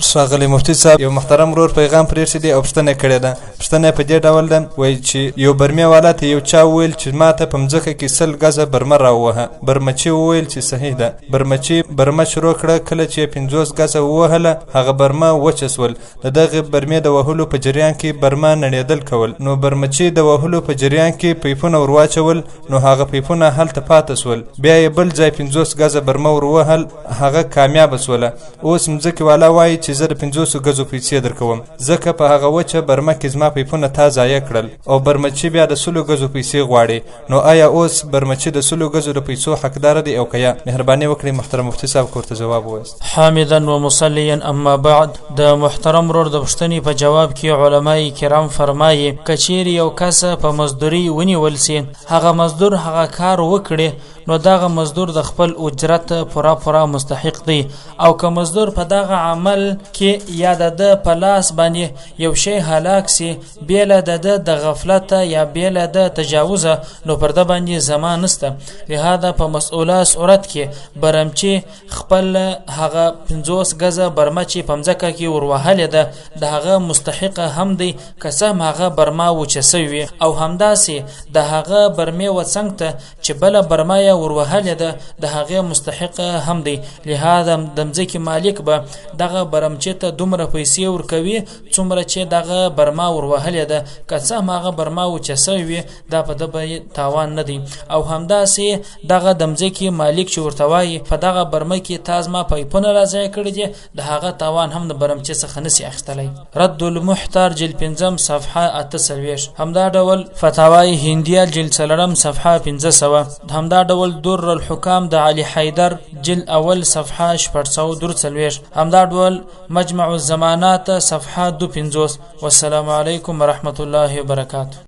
ښاغلی مفتي صاحب یو محترم ورور پیغام پرېښی دی او پوښتنه یې کړې ده. پوښتنه یې په دې ډول ده، وایي چې یو برمې والا ته یو چا وویل چې ما ته په مځکه کې 100 ګزه برمه راووهه. برمچي وویل چې صحیح ده. برمچي برمه شروع کړه. کله چې 50 ګزه ووهله هغه برمه وچه سول. د دغې برمې د وهلو په جریان کې برمه نړېدل کول. نو برمچي د وهلو په جریان کې پیپونه ور واچول، نو هغه پیپونه هلته پاته سول. بیا یې بل ځای 50 ګزه برمه ور ووهل، هغه کامیابه سوله. اوس مځکې والا وایي چې زه د 50 ګزو پیسې درکوم، ځکه په هغه وچه برمه کې زما پیپونه تا ضایع کړل. او برمچي بیا د 100 ګزو پیسې غواړي. نو آیا اوس برمچي د 100 ګزو د پیسو حقدار دی او که یا؟ مهرباني وکړئ محترم مفتي صاحب ورته جواب ووایاست. حامدا و مصلیا اما بعد. د محترم ورور د پوښتنې په جواب کې علماء کرام فرمایي که چیرې یو کس په مزدوري ونیول سي، هغه مزدور هغه کار وکړي، نو دغه مزدور د خپل اجرت پوره مستحق دی. او که مزدور په دغه عمل کې یا د په لاس باندې یو شی هلاک سي بیله د غفلت یا بیله د تجاوز، نو پر د باندې زمان نسته. لهدا په مسؤله صورت کې برمچي خپل هغه 50 ګزه برمه چې په مځکه کې وروهلې ده د هغه مستحق هم دی، که څه هم هغه برمه وچه سوي. او همداسې د هغه برمې وڅنګ ته چې بله برمه وروهلې ده د هغه مستحق هم دی. لهدا د مځکې مالک به دغه برمچې ته دومره پیسې ورکوي څومره چې دغه برما وروهلې ده، که څه هم هغه برما وچه سوي دا په ده به تاوان نه دی. او همداسې دغه د مځکې مالک چې ورته وایي په دغه برمه کې تا زما پیپونه راضایع کړي دي، د هغه تاوان هم د برمچې څخه نسي اخیستلی. رد المحتار جلد 5 صفحه 48. همدا ډول فتاوای هندیه جلد 4 صفحه 500. همدا ډول در الحکام د علي حیدر جلد اول صفحه 442. همدا ډول مجمع الزمانات صفحه 250. والسلام علیکم ورحمة الله وبرکاته.